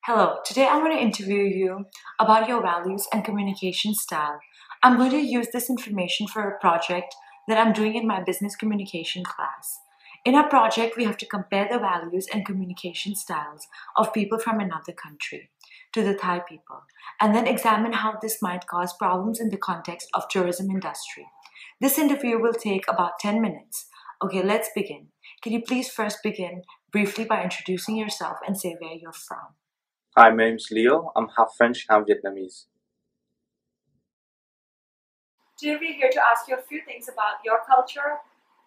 Hello, today I'm going to interview you about your values and communication style. I'm going to use this information for a project that I'm doing in my business communication class. In our project, we have to compare the values and communication styles of people from another country to the Thai people, and then examine how this might cause problems in the context of tourism industry. This interview will take about 10 minutes. Okay, let's begin. Can you please first begin briefly by introducing yourself and say where you're from? Hi, my name's Leo. I'm half French, half Vietnamese. Today we're here to ask you a few things about your culture,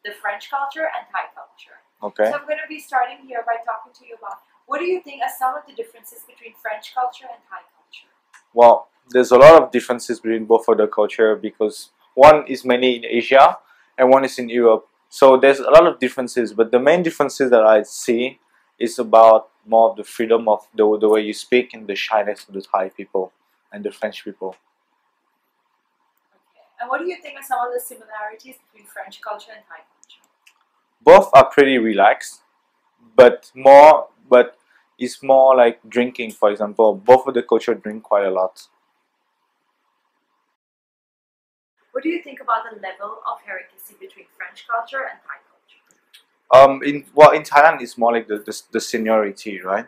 the French culture, and Thai culture. Okay. So I'm going to be starting here by talking to you about what do you think are some of the differences between French culture and Thai culture? Well, there's a lot of differences between both of the culture because one is mainly in Asia and one is in Europe. So there's a lot of differences, but the main differences that I see is about more of the freedom of the way you speak and the shyness of the Thai people and the French people. Okay. And what do you think are some of the similarities between French culture and Thai culture? Both are pretty relaxed, but it's more like drinking, for example. Both of the culture drink quite a lot. What do you think about the level of hierarchy between French culture and Thai culture? In Thailand it's more like the seniority, right?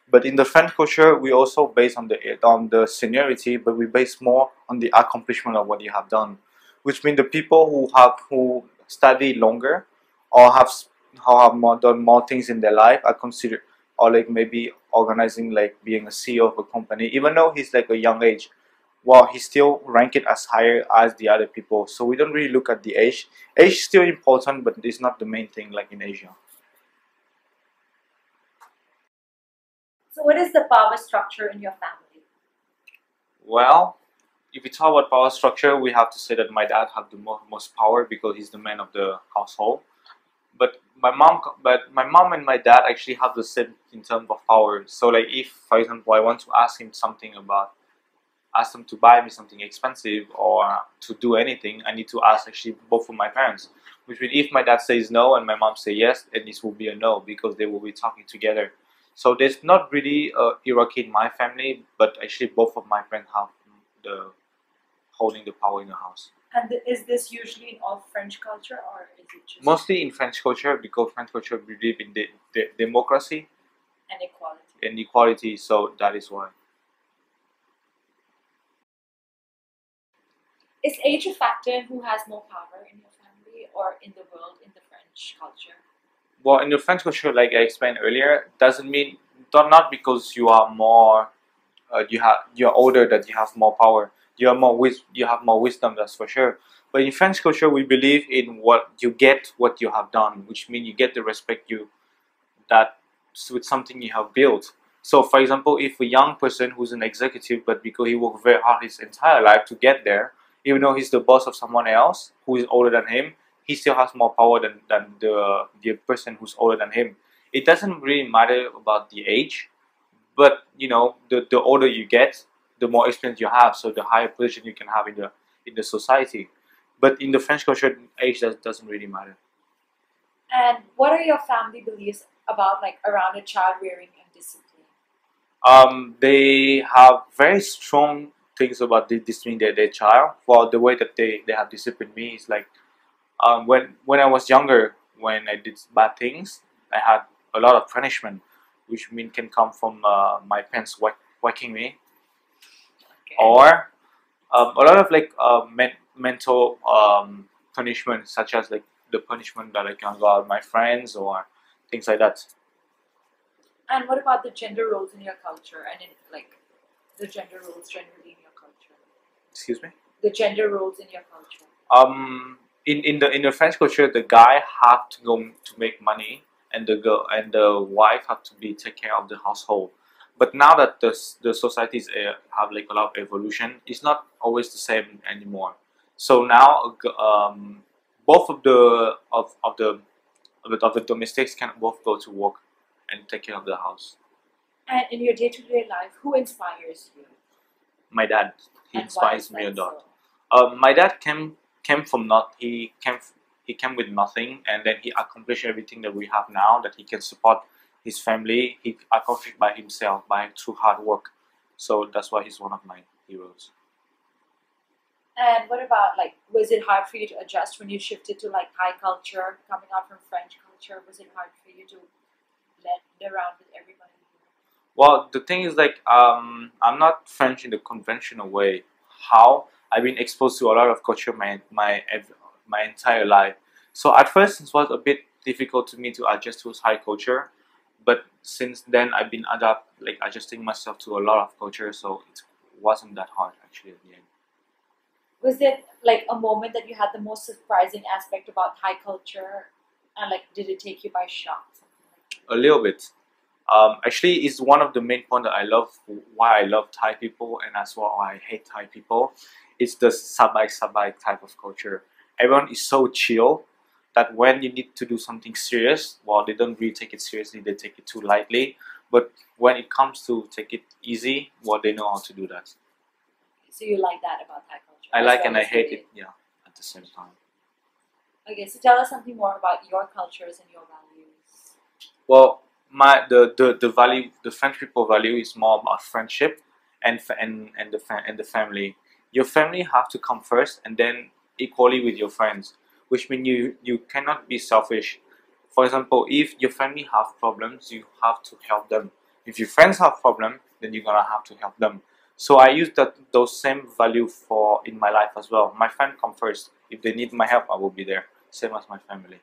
But in the French culture, we also base on the seniority, but we base more on the accomplishment of what you have done, which means the people who study longer or have more done more things in their life are considered, or like maybe organizing like being a CEO of a company, even though he's like a young age, well, he still rank it as higher as the other people. So we don't really look at the age. Age is still important, but it's not the main thing like in Asia. So what is the power structure in your family? Well, if we talk about power structure, we have to say that my dad had the most power because he's the man of the household. But my mom and my dad actually have the same in terms of power. So, like, if for example I want to ask them to buy me something expensive or to do anything, I need to ask actually both of my parents. Which means if my dad says no and my mom say yes, then this will be a no because they will be talking together. So there's not really a hierarchy in my family, but actually both of my parents have the holding the power in the house. And is this usually in all French culture or is it just Mostly in French culture because French culture believe in the democracy an equality? and equality, so that is why. Is age a factor in who has more power in your family or in the world in the French culture? Well, in the French culture, like I explained earlier, doesn't mean not because you are more you're older that you have more power. You have more wisdom, that's for sure. But in French culture, we believe in what you have done, which means you get the respect you that with something you have built. So, for example, if a young person who's an executive, but because he worked very hard his entire life to get there, even though he's the boss of someone else who is older than him, he still has more power than the person who's older than him. It doesn't really matter about the age, but the older you get, the more experience you have, so the higher position you can have in the society. But in the French culture, age doesn't really matter. And what are your family beliefs about like around a child rearing and discipline? They have very strong things about disciplining their child. Well, the way that they have disciplined me is like when I was younger, when I did bad things, I had a lot of punishment, which mean can come from my parents whacking me, Okay. or a lot of like mental punishment, such as like the punishment that I can go out with my friends or things like that. And what about the gender roles in your culture and in like the gender roles generally in your culture? Excuse me. The gender roles in your culture. In the French culture, the guy have to go to make money, and the wife have to be take care of the household. But now that the societies have like a lot of evolution, it's not always the same anymore. So now, both of the domestics can both go to work and take care of the house. And in your day-to-day life, who inspires you? My dad, he And why is inspires me a that lot. so? My dad came from not he came with nothing, and then he accomplished everything that we have now. That he can support his family. He accomplished by himself by through hard work. So that's why he's one of my heroes. And what about like, was it hard for you to adjust when you shifted to like Thai culture, coming out from French culture? Was it hard for you to blend around with everybody? Well, the thing is like I'm not French in the conventional way. How I've been exposed to a lot of culture my entire life. So at first it was a bit difficult to me to adjust to Thai culture, but since then I've been adjusting myself to a lot of culture. So it wasn't that hard actually at the end. Was it like a moment that you had the most surprising aspect about Thai culture, and like, did it take you by shock? Something like A little bit. Actually, it's one of the main points that I love, why I love Thai people and as well why I hate Thai people. It's the sabai type of culture. Everyone is so chill that when you need to do something serious, well, they don't really take it seriously, they take it too lightly. But when it comes to take it easy, well, they know how to do that. so you like that about Thai culture? I as like well and I as they hate did. it, yeah, at the same time. Okay, so tell us something more about your cultures and your values. Well, the value the French people value is more about friendship and the family. Your family have to come first, and then equally with your friends, which means you cannot be selfish. For example, if your family have problems, you have to help them. If your friends have problem, then you're gonna have to help them. So I use those same value for in my life as well. My friend come first. If they need my help, I will be there. Same as my family.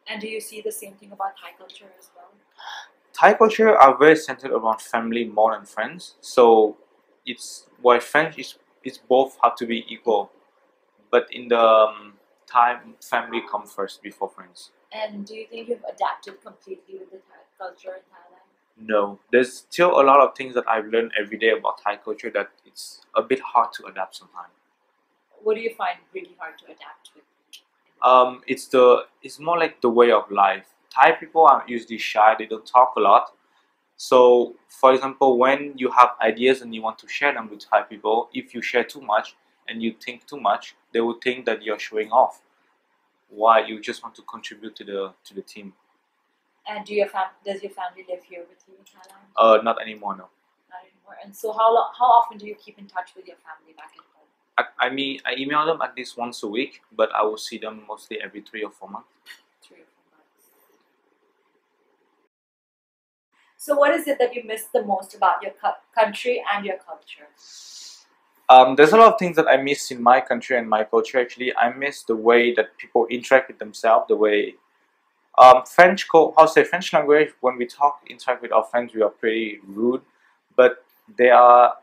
And do you see the same thing about Thai culture as well? Thai culture are very centered around family more than friends. So it's why French is both have to be equal, but in the Thai, family come first before friends. And do you think you've adapted completely with the Thai culture in Thailand? No, there's still a lot of things that I've learned every day about Thai culture that it's a bit hard to adapt sometimes. What do you find really hard to adapt with? It's more like the way of life. Thai people are usually shy; they don't talk a lot. So, for example, when you have ideas and you want to share them with Thai people, if you share too much and you think too much, they will think that you're showing off. While you just want to contribute to the team. And does your family live here with you in Thailand? Not anymore. No. Not anymore. And so how often do you keep in touch with your family back at home? I email them at least once a week, but I will see them mostly every 3 or 4 months. 3 or 4 months. So what is it that you miss the most about your country and your culture? There's a lot of things that I miss in my country and my culture. Actually, I miss the way that people interact with themselves. The way French language. When we interact with our friends, we are pretty rude, but they are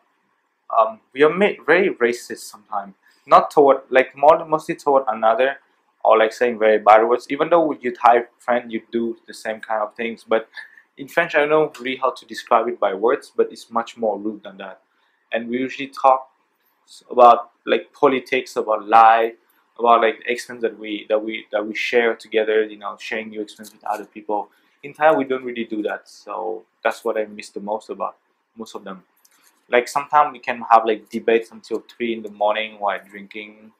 we are made very racist sometimes. Not toward mostly toward another, or like saying very bad words. Even though with your Thai friend you do the same kind of things, but in French I don't know really how to describe it by words, but it's much more rude than that. And we usually talk about like politics, about life, about like the experience that we share together. Sharing new experience with other people. In Thai, we don't really do that, so that's what I miss the most about most of them. Like sometimes we can have like debates until 3 in the morning while drinking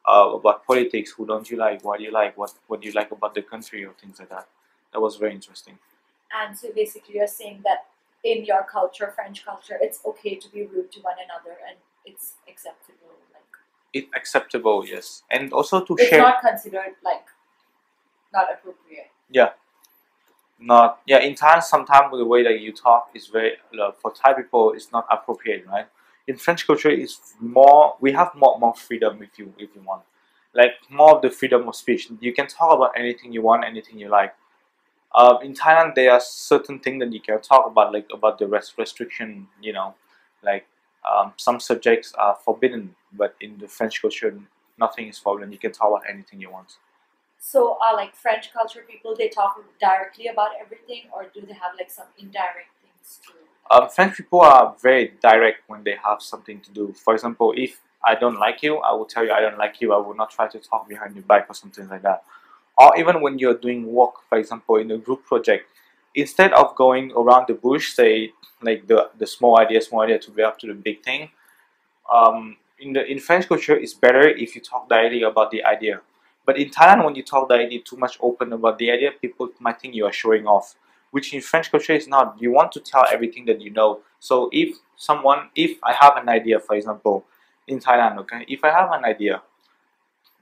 about politics. Who don't you like? Why do you like? What do you like about the country or things like that? That was very interesting. And so basically you're saying that in your culture, French culture, it's okay to be rude to one another and it's acceptable. Like, It's acceptable, yes, and also to it's share. not considered like not appropriate. Yeah, not yeah. In Thai, sometimes the way that you talk is very for Thai people, it's not appropriate, right? In French culture, it's more. We have more freedom if you want, like more of the freedom of speech. You can talk about anything you want, anything you like. In Thailand, there are certain things that you can talk about, like about the restriction. Like some subjects are forbidden, but in the French culture, nothing is forbidden. You can talk about anything you want. So are like French culture people, they talk directly about everything, or do they have like some indirect things too? French people are very direct when they have something to do. For example, if I don't like you, I will tell you I don't like you. I will not try to talk behind your back or something like that. Or even when you're doing work, for example, in a group project, instead of going around the bush, say like the small idea to be up to the big thing. In French culture, it's better if you talk directly about the idea. But in Thailand, when you talk directly too much open about the idea, people might think you are showing off. which in French culture is not. You want to tell everything that you know. So if I have an idea, for example, in Thailand, okay, if I have an idea,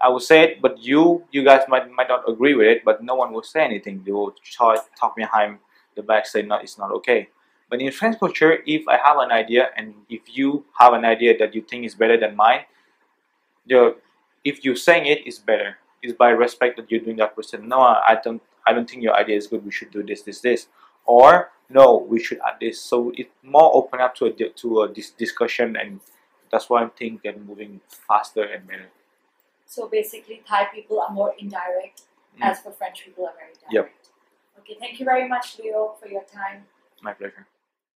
I will say it, but you guys might not agree with it, but no one will say anything. They will try talk behind the back, say no, it's not okay. But in French culture, if I have an idea and if you have an idea that you think is better than mine, if you saying it is better. It's by respect that you're doing that person. No, I don't think your idea is good. We should do this, or no, we should add this. So it's more open up to this discussion, and that's why I think that moving faster and better. So basically, Thai people are more indirect, as for French people are very direct. Yep. Okay, thank you very much, Leo, for your time. My pleasure.